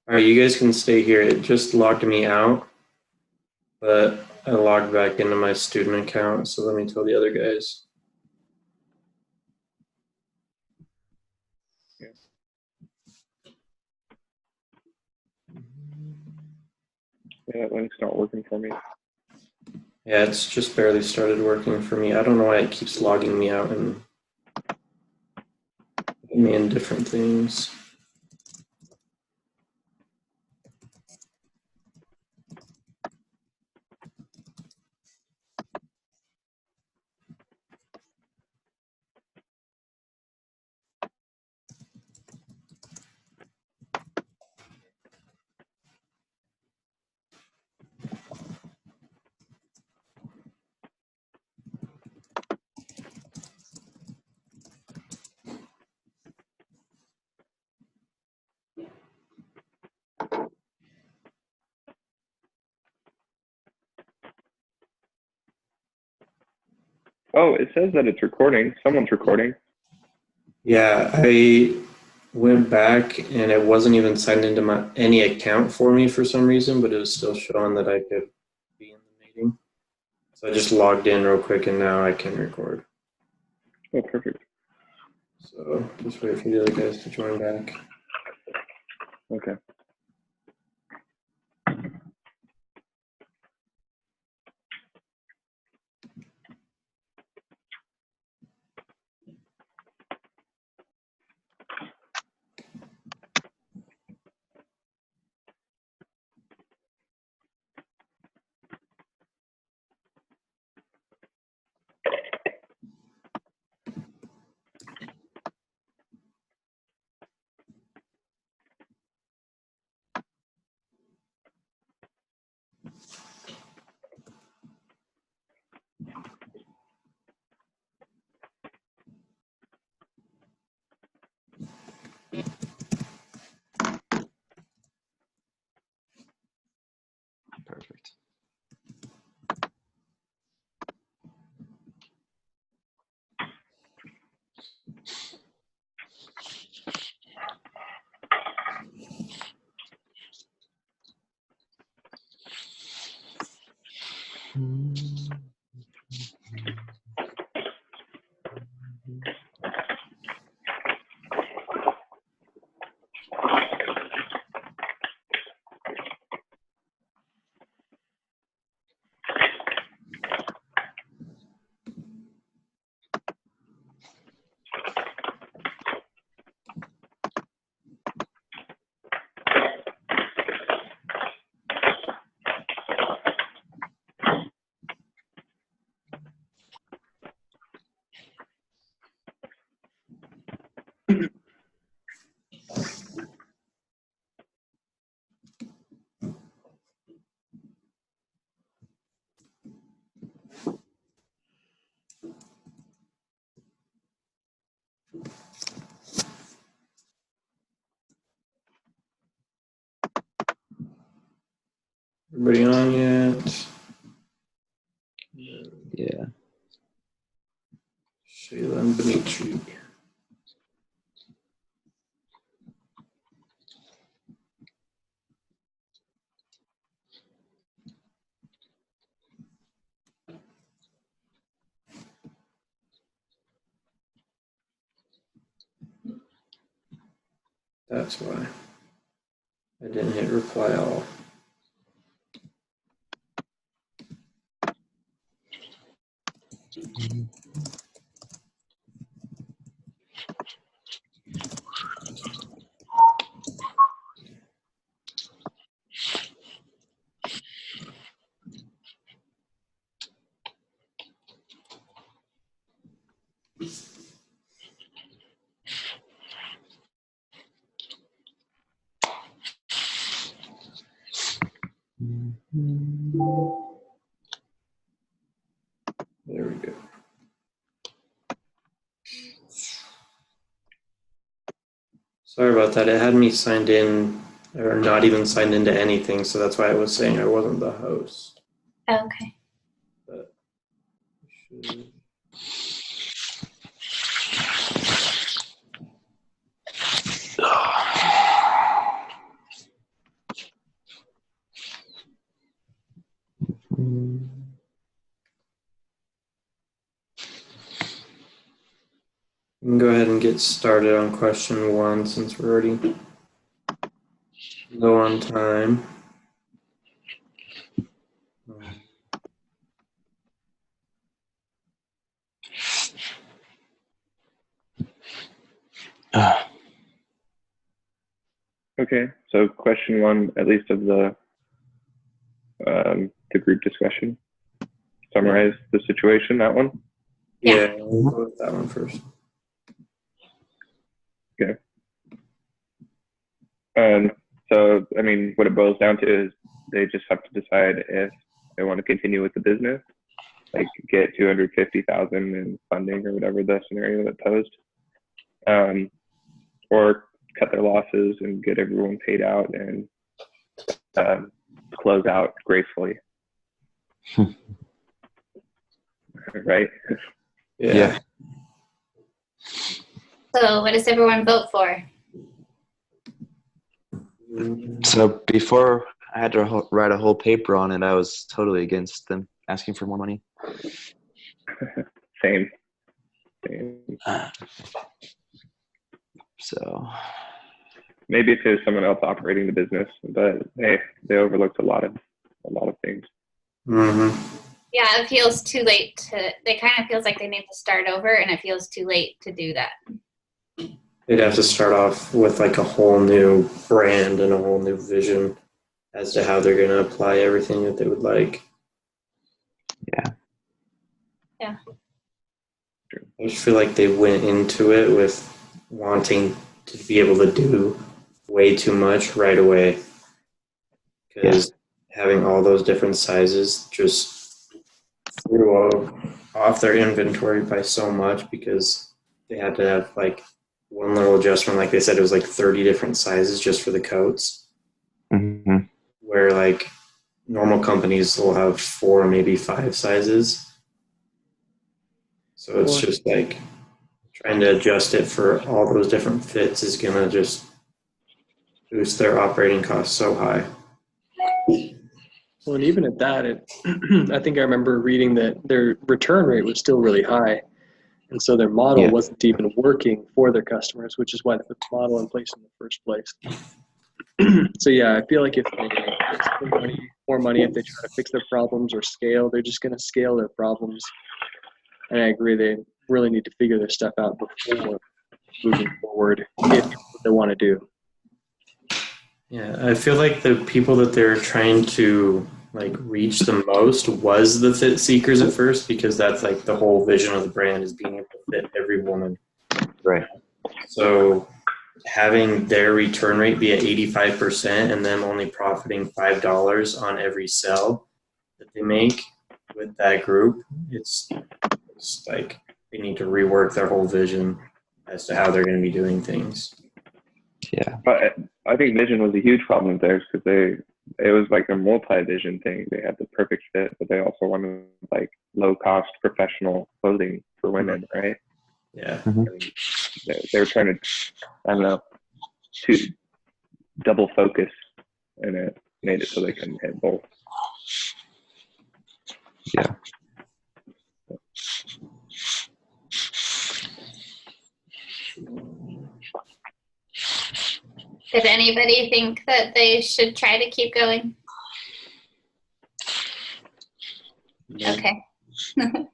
All right, you guys can stay here. It just logged me out, but I logged back into my student account, so let me tell the other guys. Yeah. Yeah, that link's not working for me. Yeah, it's just barely started working for me. I don't know why it keeps logging me out and putting me in different things. Oh, it says that it's recording. Someone's recording. Yeah, I went back and it wasn't even signed into my any account for me for some reason, but it was still showing that I could be in the meeting. So I just logged in real quick and now I can record. Oh, perfect. So just wait for the other guys to join back. Okay. Perfect. Everybody on yet? Yeah. Shayla and Dimitri. That's why I didn't hit reply all. There we go. Sorry about that. It had me signed in or not even signed into anything, so that's why I was saying I wasn't the host. Okay. But should... We can go ahead and get started on question 1 since we're already low on time. Okay, so question 1, at least of the group discussion. Summarize the situation, that one? Yeah, we'll go with that one first. Okay. So, I mean, what it boils down to is they just have to decide if they want to continue with the business, like get 250,000 in funding or whatever the scenario that posed, or cut their losses and get everyone paid out and close out gracefully. Right? Yeah. So what does everyone vote for? So before I had to write a whole paper on it, I was totally against them asking for more money. Same. So maybe if there's someone else operating the business, but they overlooked a lot of things. Mm-hmm. Yeah, it feels too late they kind of feels like they need to start over, and it feels too late to do that. They'd have to start off with like a whole new brand and a whole new vision as to how they're going to apply everything that they would like. Yeah. I just feel like they went into it with wanting to be able to do way too much right away. Because having all those different sizes just threw off their inventory by so much, because they had to have like one little adjustment. Like they said, it was like 30 different sizes just for the coats. Mm-hmm. Where like normal companies will have 4, maybe 5 sizes. So it's just like trying to adjust it for all those different fits is going to just boost their operating costs so high. Well, and even at that, I think I remember reading that their return rate was still really high. And so their model wasn't even working for their customers, which is why they put the model in place in the first place. So yeah, I feel like if they spend more money, if they try to fix their problems or scale, they're just going to scale their problems. And I agree, they really need to figure their stuff out before moving forward if what they want to do. Yeah, I feel like the people that they're trying to like reach the most was the fit seekers at first, because that's like the whole vision of the brand is being able to fit every woman. Right. So having their return rate be at 85% and them only profiting $5 on every sell that they make with that group, it's like they need to rework their whole vision as to how they're going to be doing things. Yeah. But I think vision was a huge problem of theirs, because it was like a multi-vision thing. They had the perfect fit, but they also wanted like low-cost professional clothing for women, right? Yeah. Mm-hmm. They were trying to, I don't know, to double focus, and it made it so they couldn't hit both. Yeah. Did anybody think that they should try to keep going? Yeah. Okay. All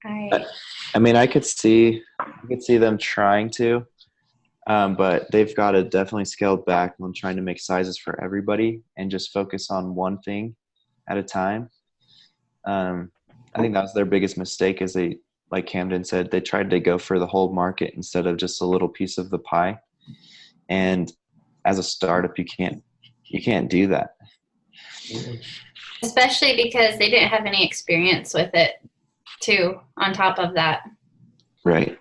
right. I mean, I could see them trying to, but they've got to definitely scale back on trying to make sizes for everybody and just focus on one thing at a time. I think that was their biggest mistake, is they, like Camden said, they tried to go for the whole market instead of just a little piece of the pie. And as a startup, you can't do that. Especially because they didn't have any experience with it too, on top of that. Right.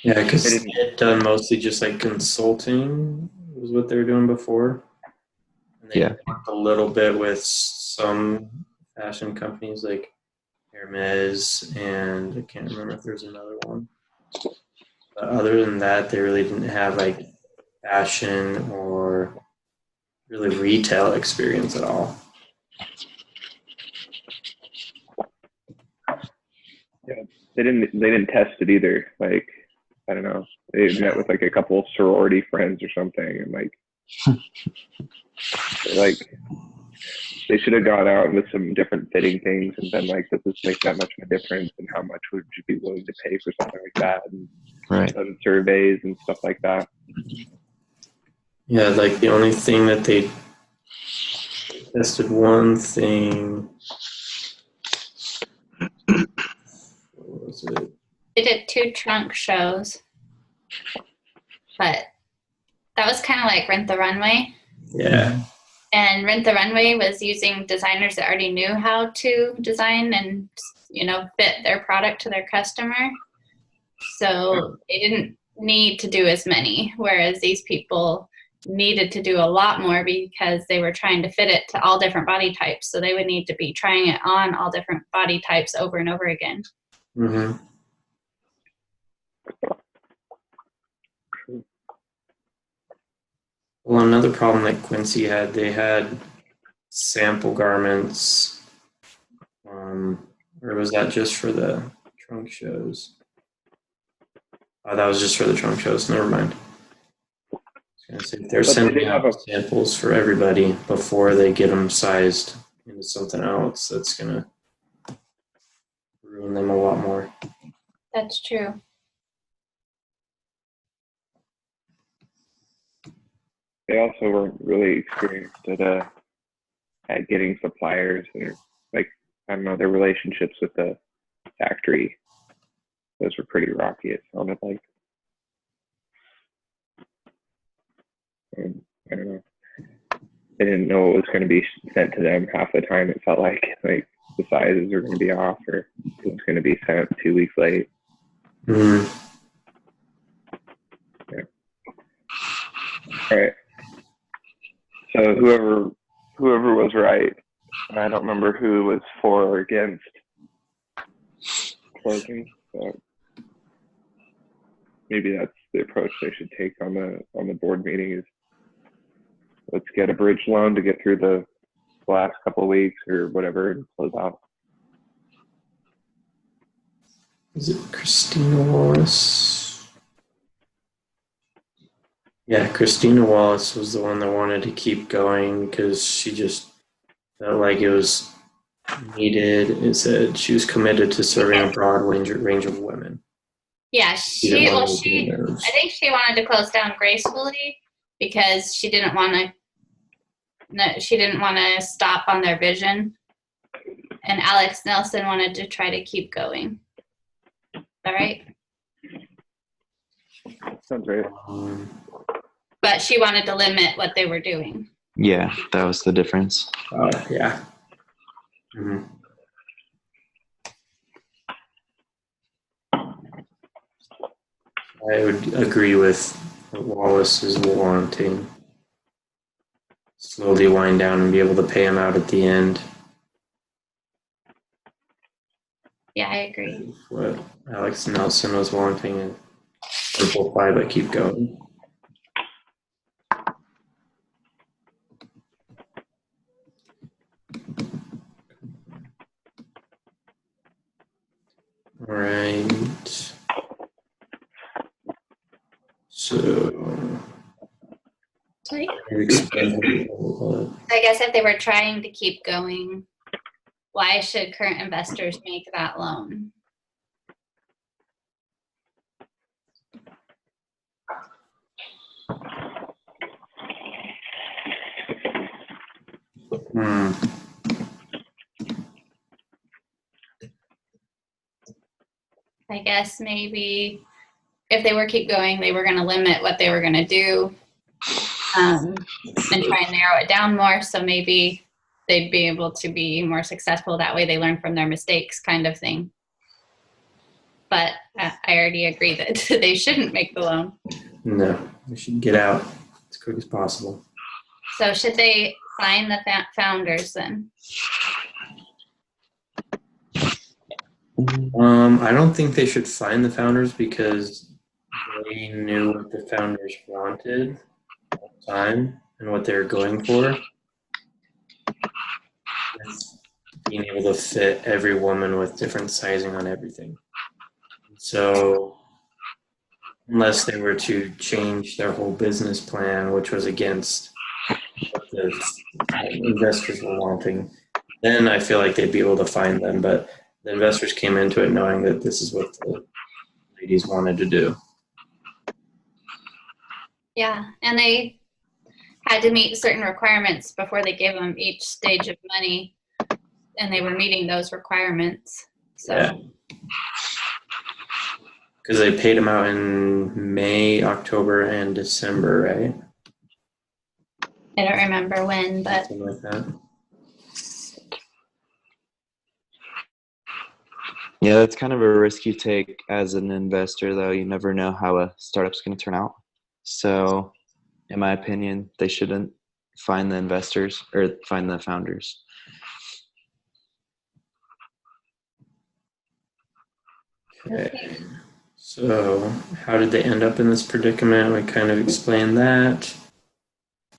Yeah, because they had done mostly just like consulting was what they were doing before. And they worked a little bit with some fashion companies like Hermes, and I can't remember if there's another one. But other than that, they really didn't have like fashion or really retail experience at all. They didn't test it either. Like, I don't know. They met with like a couple sorority friends or something, and like they should have gone out with some different fitting things and been like, does this make that much of a difference, and how much would you be willing to pay for something like that, and Right. done surveys and stuff like that. Yeah, like the only thing that they tested one thing. What was it? They did 2 trunk shows, but that was kind of like Rent the Runway. Yeah. And Rent the Runway was using designers that already knew how to design and, fit their product to their customer. So they didn't need to do as many, whereas these people needed to do a lot more because they were trying to fit it to all different body types. So they would need to be trying it on all different body types over and over again. Mm-hmm. Well, another problem that Quincy had, they had sample garments, or was that just for the trunk shows? Oh, that was just for the trunk shows. Never mind. I was gonna say, they're But they sending did have out samples for everybody before they get them sized into something else. That's gonna ruin them a lot more. That's true. They also weren't really experienced at getting suppliers, or like, I don't know, their relationships with the factory. Those were pretty rocky, it sounded like. And I don't know. They didn't know what was going to be sent to them half the time. It felt like the sizes were going to be off, or it was going to be sent 2 weeks late. Mm. Yeah. All right. So whoever was right, I don't remember who was for or against closing. So maybe that's the approach they should take on the board meeting, is let's get a bridge loan to get through the last couple of weeks or whatever and close out. Is it Christina Wallace? Yeah, Christina Wallace was the one that wanted to keep going because she just felt like it was needed. It said she was committed to serving a broad range of women. Yeah, I nerves. think she wanted to close down gracefully because she didn't want to stop on their vision. And Alex Nelson wanted to try to keep going. All right. Sounds right. But she wanted to limit what they were doing. Yeah, that was the difference. Yeah. Mm-hmm. I would agree with what Wallace is wanting. Slowly wind down and be able to pay him out at the end. Yeah, I agree. What Alex Nelson was wanting, and simplify but keep going. All right. So I guess if they were trying to keep going, why should current investors make that loan? I guess maybe if they were keep going, they were going to limit what they were going to do and try and narrow it down more. So maybe they'd be able to be more successful. That way they learn from their mistakes, kind of thing. But I already agree that they shouldn't make the loan. No, we should get out as quick as possible. So should they fine the founders then? I don't think they should fine the founders because they knew what the founders wanted at the time and what they were going for. With being able to fit every woman with different sizing on everything. So unless they were to change their whole business plan, which was against what the investors were wanting, then I feel like they'd be able to find them. But the investors came into it knowing that this is what the ladies wanted to do. Yeah, and they had to meet certain requirements before they gave them each stage of money, and they were meeting those requirements. So. Yeah. Because they paid them out in May, October, and December, right? I don't remember when, but Something like that. Yeah, that's kind of a risk you take as an investor, though. You never know how a startup's going to turn out. So, in my opinion, they shouldn't find the investors or find the founders. Okay. So, how did they end up in this predicament? We kind of explained that.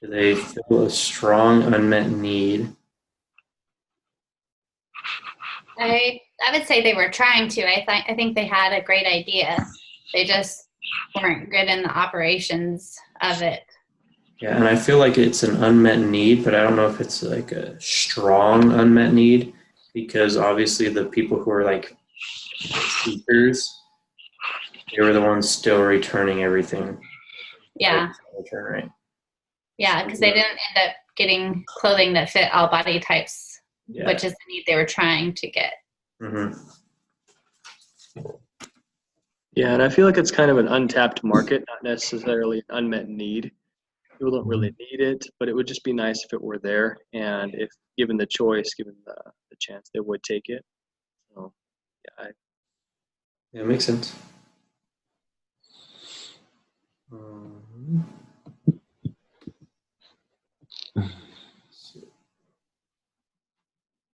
Do they feel a strong unmet need? I would say they were trying to. I think they had a great idea. They just weren't good in the operations of it. Yeah, and I feel like it's an unmet need, but I don't know if it's like a strong unmet need, because obviously the people who are like seekers, they were the ones still returning everything. Yeah. Return rate. Yeah, because they didn't end up getting clothing that fit all body types, Yeah. which is the need they were trying to get. Mm-hmm. Yeah, and I feel like it's kind of an untapped market, not necessarily an unmet need. People don't really need it, but it would just be nice if it were there, and if given the choice, given the chance, they would take it. So, yeah, Yeah, it makes sense.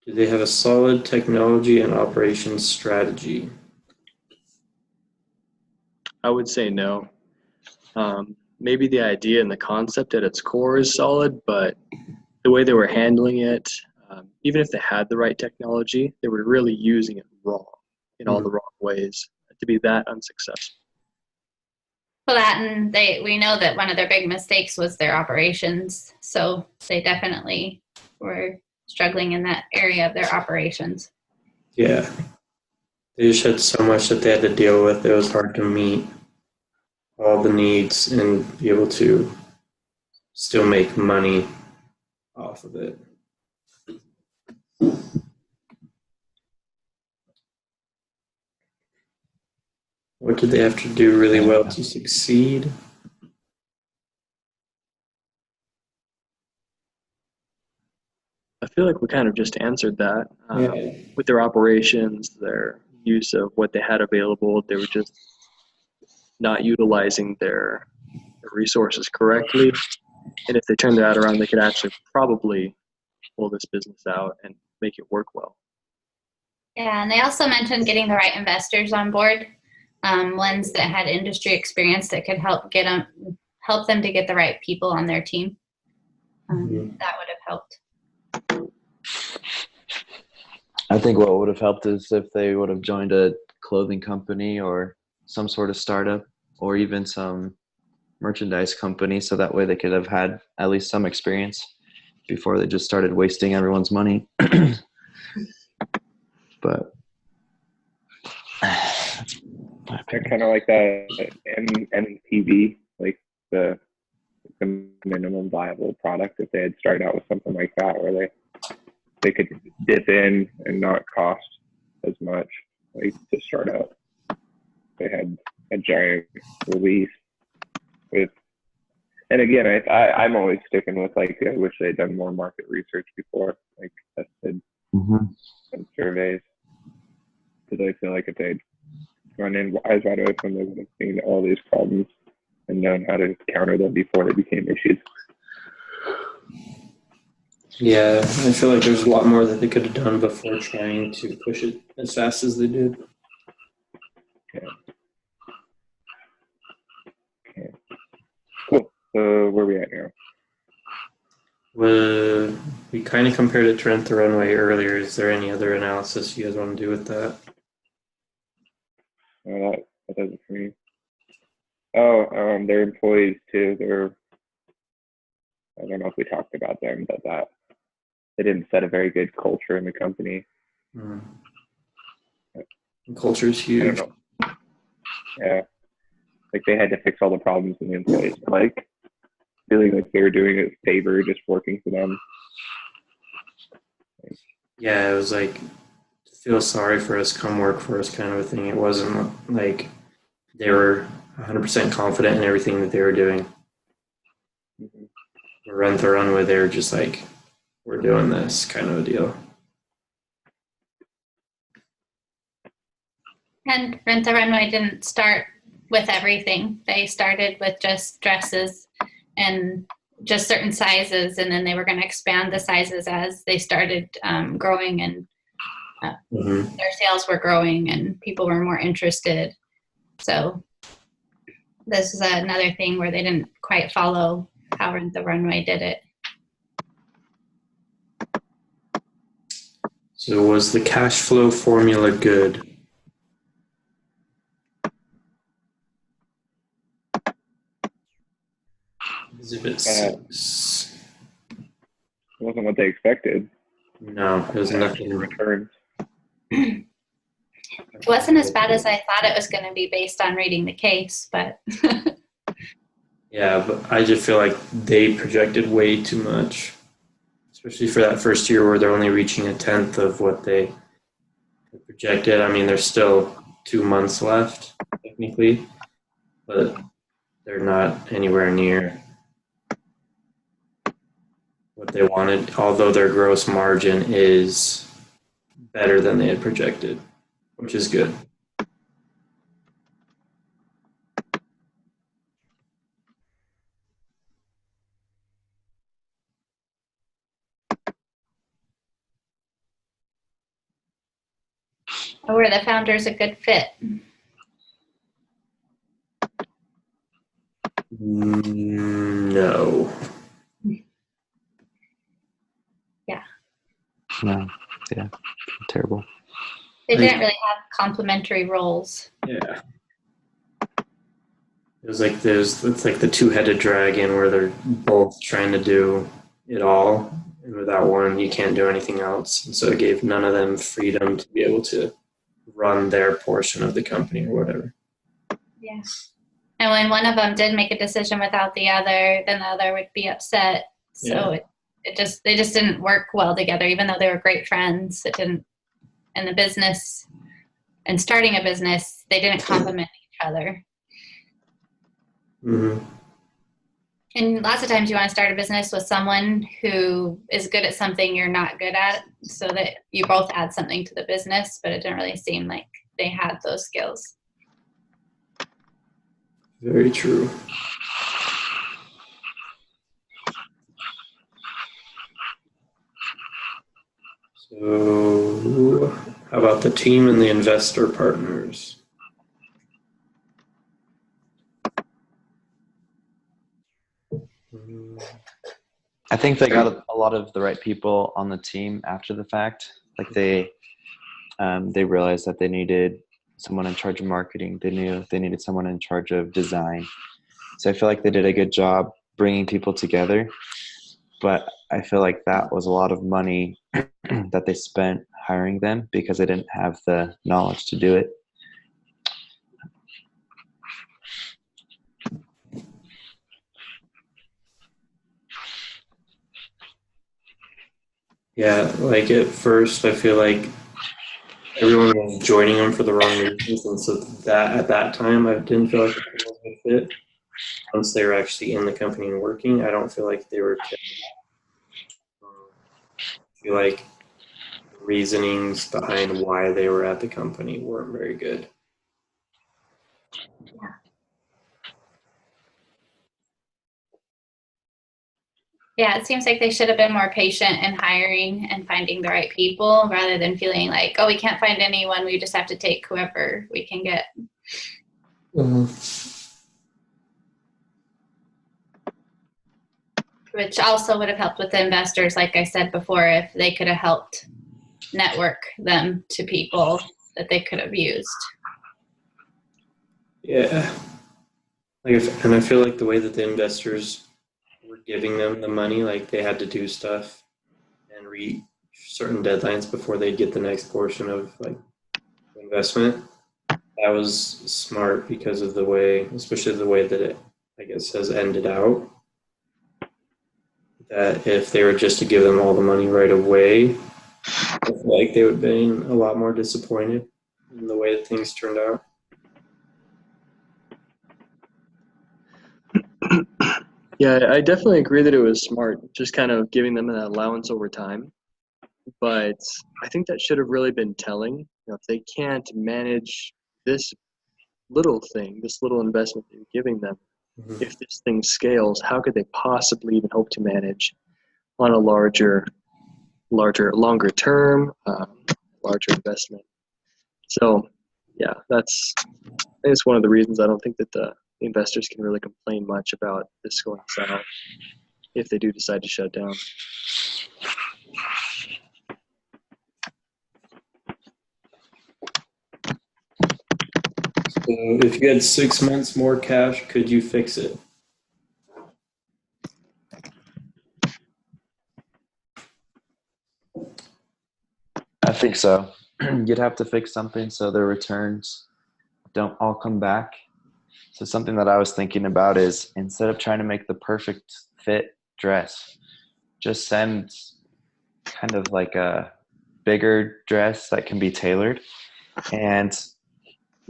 Do they have a solid technology and operations strategy? I would say no. Maybe the idea and the concept at its core is solid, but the way they were handling it, even if they had the right technology, they were really using it wrong in all the wrong ways to be that unsuccessful. Well, that and we know that one of their big mistakes was their operations. So they definitely were struggling in that area of their operations. Yeah. They just had so much that they had to deal with. It was hard to meet all the needs and be able to still make money off of it. What did they have to do really well to succeed? I feel like we kind of just answered that. Yeah. With their operations, their use of what they had available, they were just not utilizing their resources correctly. And if they turned that around, they could actually probably pull this business out and make it work well. Yeah, and they also mentioned getting the right investors on board, ones that had industry experience that could help them to get the right people on their team. That would have helped. I think what would have helped is if they would have joined a clothing company or some sort of startup or even some merchandise company, so that way they could have had at least some experience before they just started wasting everyone's money. But They're kind of like that MTV, like the minimum viable product. If they had started out with something like that, where they could dip in and not cost as much, like to start out. They had a giant release with, and again, I'm always sticking with like I wish they'd done more market research before, like tested some surveys, because I feel like if they'd run in eyes wide open, they would have seen all these problems and known how to counter them before they became issues. Yeah, I feel like there's a lot more that they could have done before trying to push it as fast as they did. Yeah. Okay. Cool. So where are we at now? Well, we kind of compared it to Rent the Runway earlier. Is there any other analysis you guys want to do with that? No, that does it for me. Oh, their employees too. I don't know if we talked about them, but they didn't set a very good culture in the company. Mm. Culture is I huge. don't know. Yeah, like they had to fix all the problems in the employees. Like feeling like they were doing a favor, just working for them. Yeah, it was like feel sorry for us, come work for us kind of a thing. It wasn't like they were 100% confident in everything that they were doing. Run the runway, they were just like, we're doing this kind of a deal. And Rent the Runway didn't start with everything. They started with just dresses and just certain sizes, and then they were going to expand the sizes as they started growing, and their sales were growing and people were more interested. So this is another thing where they didn't quite follow how Rent the Runway did it. So was the cash flow formula good? Exhibit 6. It wasn't what they expected. No, it was nothing. Returns. It wasn't as bad as I thought it was going to be based on reading the case, but Yeah, but I just feel like they projected way too much, especially for that first year where they're only reaching a tenth of what they projected. I mean, there's still 2 months left, technically, but they're not anywhere near what they wanted, although their gross margin is better than they had projected, which is good. were the founders a good fit? No. No, yeah, terrible. They didn't really have complementary roles. Yeah. It's like the two-headed dragon where they're both trying to do it all, and without one, you can't do anything else. And so it gave none of them freedom to be able to run their portion of the company or whatever. Yeah. And when one of them did make a decision without the other, then the other would be upset. So they just didn't work well together, even though they were great friends. It didn't, in the business and starting a business, they didn't complement each other. Mm-hmm. And lots of times you want to start a business with someone who is good at something you're not good at, so that you both add something to the business, but it didn't really seem like they had those skills. Very true. So, how about the team and the investor partners? I think they got a lot of the right people on the team after the fact. Like they realized that they needed someone in charge of marketing. They knew they needed someone in charge of design. So I feel like they did a good job bringing people together. But I feel like that was a lot of money that they spent hiring them because they didn't have the knowledge to do it. Yeah, like at first, I feel like everyone was joining them for the wrong reasons, and so that at that time, I didn't feel like it was a good fit. Once they were actually in the company and working, I don't feel like they were. I feel like the reasonings behind why they were at the company weren't very good. Yeah, it seems like they should have been more patient in hiring and finding the right people rather than feeling like, oh, we can't find anyone, we just have to take whoever we can get. Mm-hmm. Which also would have helped with the investors, like I said before, if they could have helped network them to people that they could have used. Yeah. And I feel like the way that the investors were giving them the money, like they had to do stuff and reach certain deadlines before they'd get the next portion of like investment. That was smart because of the way, especially the way that it, I guess, has ended out. That if they were just to give them all the money right away, I feel like they would have been a lot more disappointed in the way that things turned out. Yeah, I definitely agree that it was smart, just kind of giving them an allowance over time. But I think that should have really been telling. You know, if they can't manage this little thing, this little investment that you're giving them, Mhm. if this thing scales, how could they possibly even hope to manage on a larger, longer term, larger investment? So, yeah, it's one of the reasons I don't think that the investors can really complain much about this going south if they do decide to shut down. So if you had 6 months more cash, could you fix it? I think so. You'd have to fix something so the returns don't all come back. So something that I was thinking about is instead of trying to make the perfect fit dress, just send kind of like a bigger dress that can be tailored and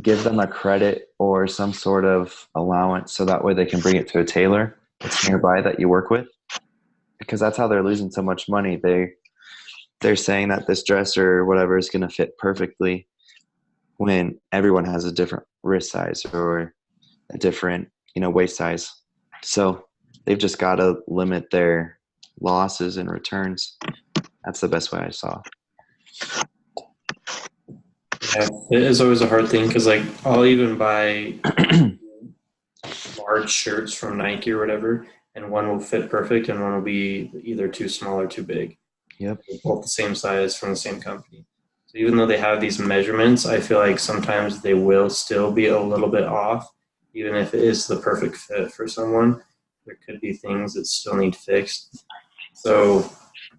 give them a credit or some sort of allowance so that way they can bring it to a tailor that's nearby that you work with, because that's how they're losing so much money. They're saying that this dress or whatever is going to fit perfectly when everyone has a different wrist size or a different, waist size. So they've just got to limit their losses and returns. That's the best way I saw. Yeah, it is always a hard thing because like I'll even buy large shirts from Nike or whatever, and one will fit perfect and one will be either too small or too big. Yep. Both the same size from the same company. So even though they have these measurements, I feel like sometimes they will still be a little bit off, even if it is the perfect fit for someone. There could be things that still need fixed. So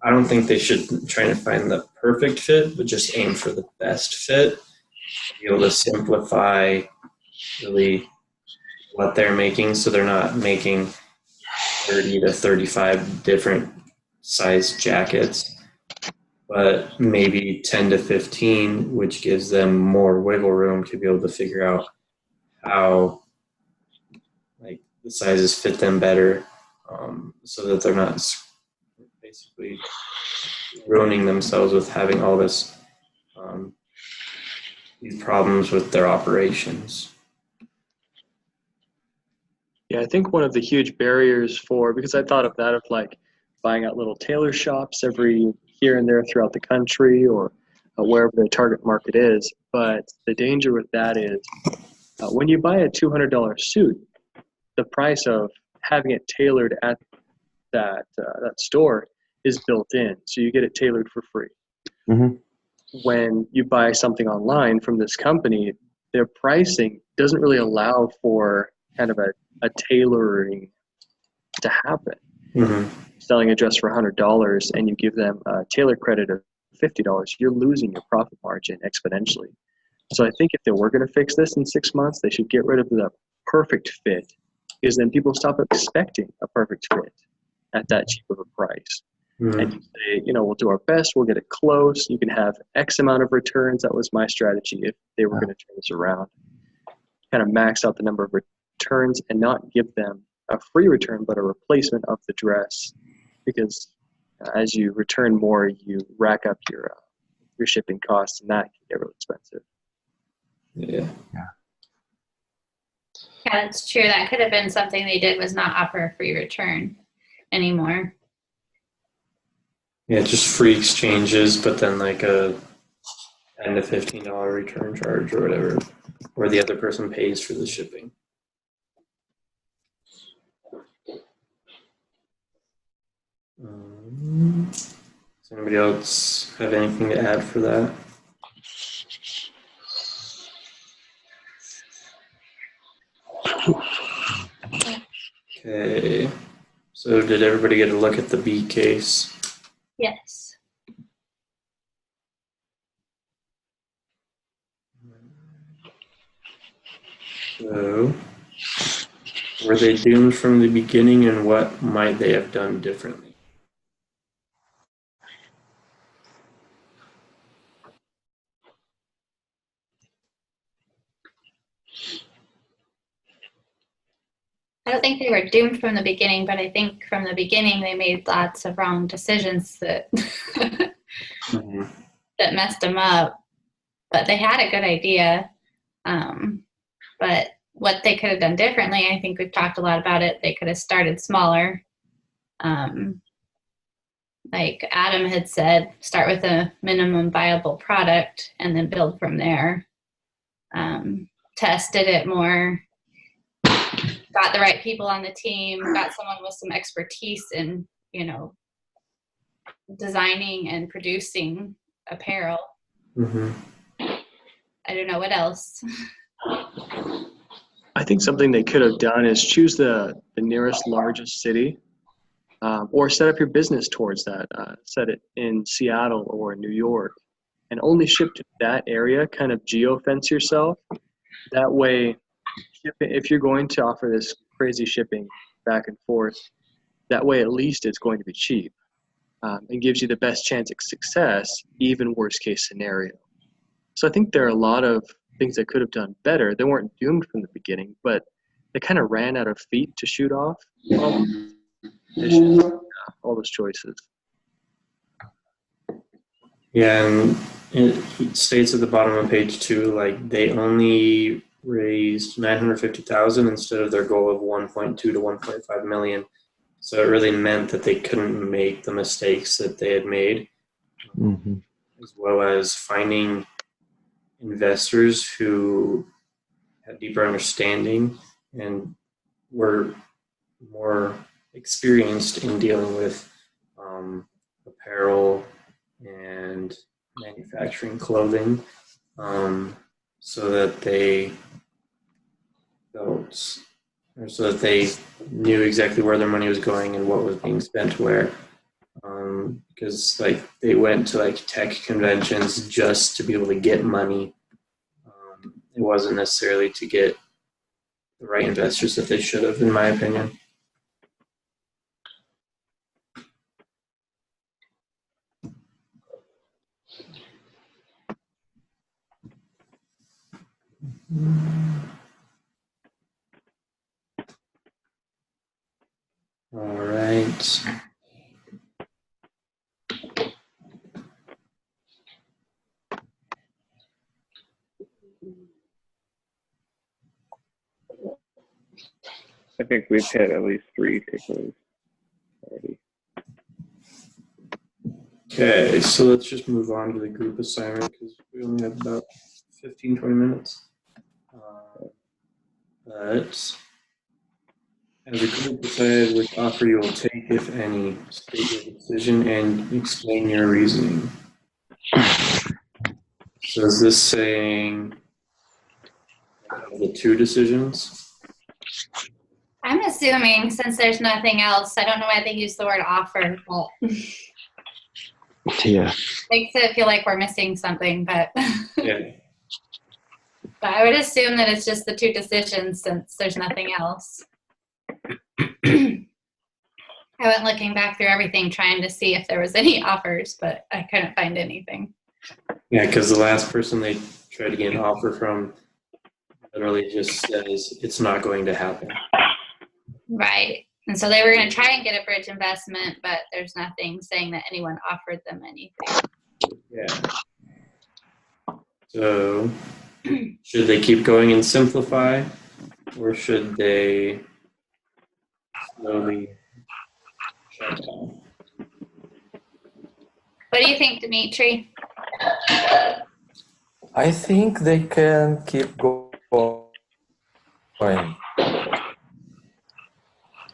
I don't think they should try to find the perfect fit, but just aim for the best fit. Be able to simplify really what they're making so they're not making 30 to 35 different size jackets, but maybe 10 to 15, which gives them more wiggle room to be able to figure out how like the sizes fit them better, so that they're not basically ruining themselves with having all this these problems with their operations. Yeah, I think one of the huge barriers because I thought of that of like buying out little tailor shops every here and there throughout the country or wherever the target market is. But the danger with that is when you buy a $200 suit, the price of having it tailored at that store is built in, so you get it tailored for free. Mm-hmm. When you buy something online from this company, their pricing doesn't really allow for kind of a tailoring to happen. Mm-hmm. Selling a dress for $100 and you give them a tailor credit of $50, you're losing your profit margin exponentially. So I think if they were going to fix this in 6 months, they should get rid of the perfect fit, because then people stop expecting a perfect fit at that cheap of a price. Mm-hmm. And you say, we'll do our best, we'll get it close, you can have X amount of returns. That was my strategy if they were going to turn this around. Kind of max out the number of returns and not give them a free return, but a replacement of the dress, because as you return more, you rack up your shipping costs, and that can get really expensive. Yeah. Yeah, that's true. That could have been something they did, was not offer a free return anymore. Yeah, just free exchanges, but then like a $10 to $15 return charge or whatever, where the other person pays for the shipping. Does anybody else have anything to add for that? Okay. So did everybody get a look at the B case? Yes. So were they doomed from the beginning, and what might they have done differently? I don't think they were doomed from the beginning, but I think from the beginning they made lots of wrong decisions that Mm-hmm. that messed them up. But they had a good idea. But what they could have done differently, I think we've talked a lot about it. They could have started smaller. Like Adam had said, start with a minimum viable product and then build from there. Tested it more, got the right people on the team, got someone with some expertise in, designing and producing apparel. Mm-hmm. I don't know what else. I think something they could have done is choose the nearest largest city, or set up your business towards that. Set it in Seattle or New York, and only ship to that area. Kind of geo-fence yourself. That way, if you're going to offer this crazy shipping back and forth, that way at least it's going to be cheap, and gives you the best chance of success, even worst case scenario. So I think there are a lot of things they could have done better. They weren't doomed from the beginning, but they kind of ran out of feet to shoot off all those choices. Yeah, and it states at the bottom of page 2, like they only raised 950,000 instead of their goal of 1.2 to 1.5 million. So it really meant that they couldn't make the mistakes that they had made, Mm-hmm. as well as finding investors who had deeper understanding and were more experienced in dealing with apparel and manufacturing clothing, so that they felt, or so that they knew exactly where their money was going and what was being spent where. Because they went to tech conventions just to be able to get money. It wasn't necessarily to get the right investors that they should have, in my opinion. All right. I think we've hit at least 3 takeaways already. Okay, so let's just move on to the group assignment because we only have about 15, 20 minutes. But as a group, decide which offer you will take, if any. State your decision and explain your reasoning. So is this saying the 2 decisions? I'm assuming since there's nothing else, I don't know why they use the word offer, but Yeah. makes it feel like we're missing something, but Yeah. but I would assume that it's just the 2 decisions since there's nothing else. I went looking back through everything trying to see if there was any offers, but I couldn't find anything. Yeah, because the last person they tried to get an offer from literally just says it's not going to happen. Right. And so they were going to try and get a bridge investment, but there's nothing saying that anyone offered them anything. Yeah. So should they keep going and simplify, or should they slowly shut down? What do you think, Dimitri? I think they can keep going.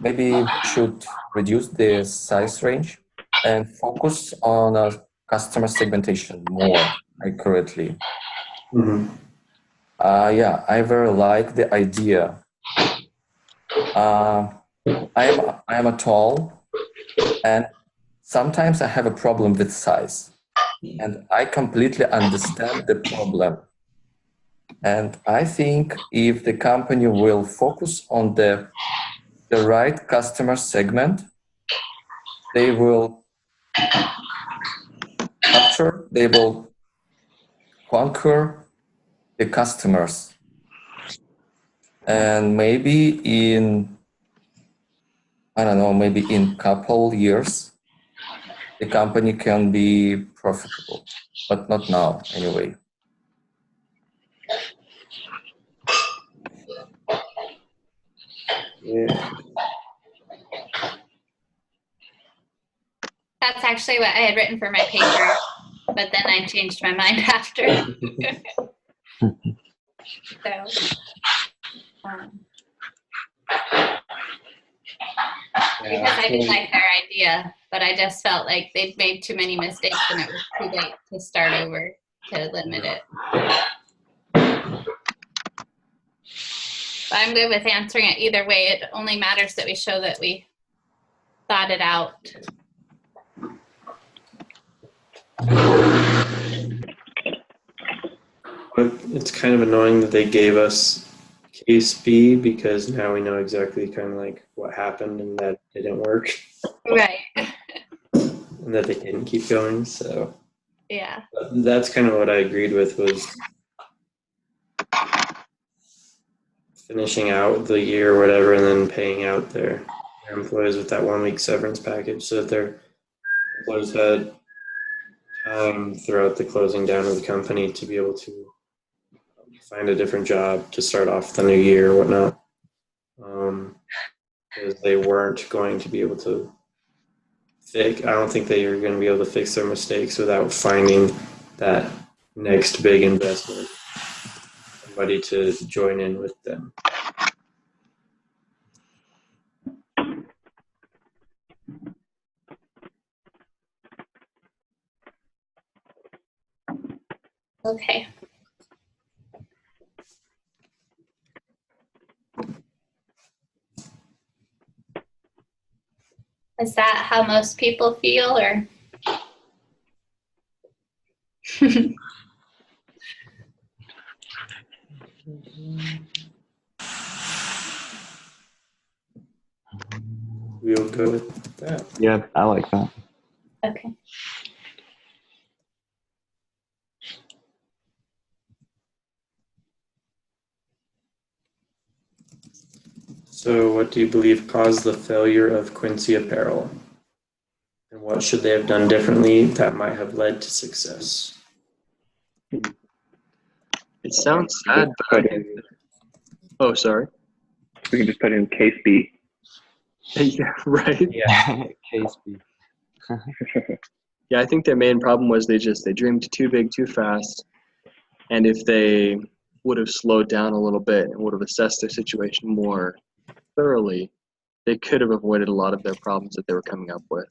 Maybe we should reduce the size range and focus on customer segmentation more accurately. Mm-hmm. Yeah, I very like the idea I am a tall, and sometimes I have a problem with size, and I completely understand the problem. And I think if the company will focus on the right customer segment, they will capture, they will conquer the customers. And maybe I don't know, maybe in couple years, the company can be profitable, but not now anyway. Yeah. That's actually what I had written for my paper, but then I changed my mind after. So, because I did like their idea, but I just felt like they'd made too many mistakes and it was too late to start over to limit it. But I'm good with answering it either way. It only matters that we show that we thought it out. But it's kind of annoying that they gave us case B because now we know exactly kind of like what happened and that it didn't work Right. and that they didn't keep going. So Yeah. that's kind of what I agreed with, was finishing out the year or whatever and then paying out their employees with that 1 week severance package so that their employees had time throughout the closing down of the company to be able to find a different job to start off the new year or whatnot. Because they weren't going to be able to I don't think they were going to be able to fix their mistakes without finding that next big investment, somebody to join in with them. Okay. Is that how most people feel, or? We'll go with that. Yeah, I like that. Okay. So, what do you believe caused the failure of Quincy Apparel? And what should they have done differently that might have led to success? It sounds sad, but I think oh, sorry. We can just put in case B. Yeah, right. Yeah. Case B. Yeah, I think their main problem was they dreamed too big too fast, and if they would have slowed down a little bit and would have assessed their situation more thoroughly, they could have avoided a lot of their problems that they were coming up with.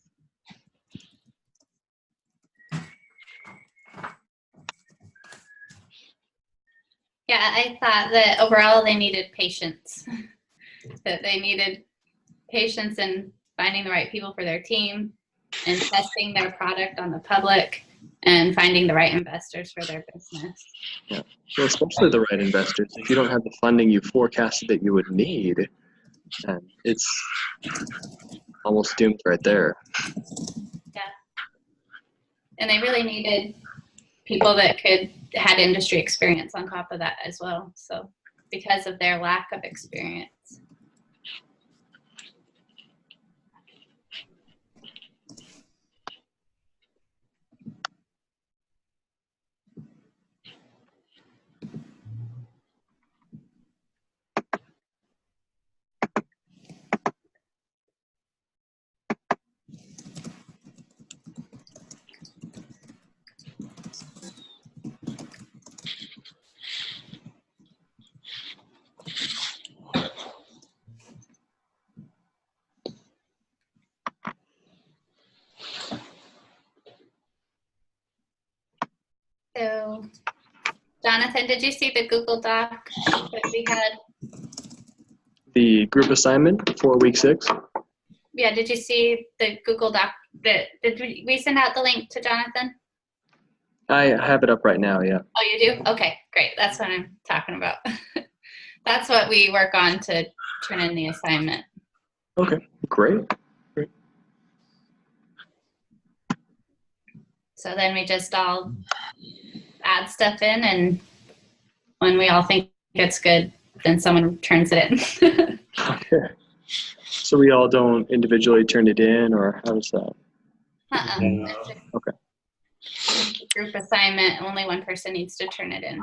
Yeah, I thought that overall they needed patience. That they needed patience in finding the right people for their team and testing their product on the public and finding the right investors for their business. Yeah, well, especially the right investors. If you don't have the funding you forecasted that you would need, it's almost doomed right there. Yeah. And they really needed people that had industry experience on top of that as well. So because of their lack of experience. So, Jonathan, did you see the Google Doc that we had? the group assignment for week 6. Yeah, did you see the Google Doc? Did we send out the link to Jonathan? I have it up right now, yeah. Oh, you do? Okay, great. That's what I'm talking about. That's what we work on to turn in the assignment. Okay, great. So then we just all add stuff in, and when we all think it's good, then someone turns it in. Okay. So we all don't individually turn it in, or how does that? It's a Okay. group assignment. Only one person needs to turn it in.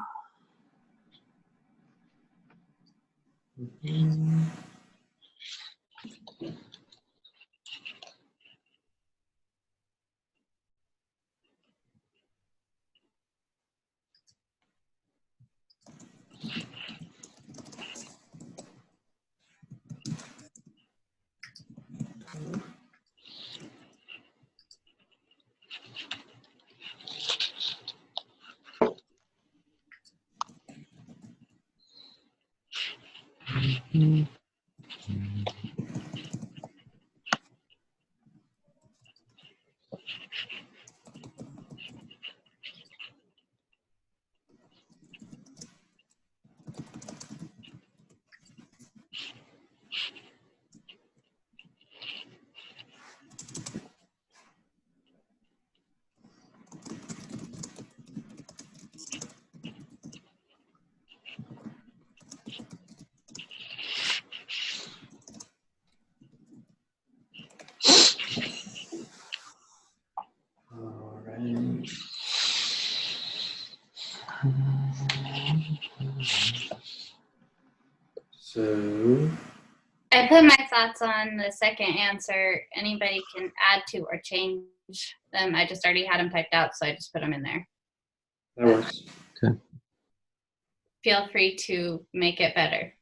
All right. So, I put my thoughts on the second answer. Anybody can add to or change them. I just already had them typed out, so I just put them in there. that works. Feel free to make it better.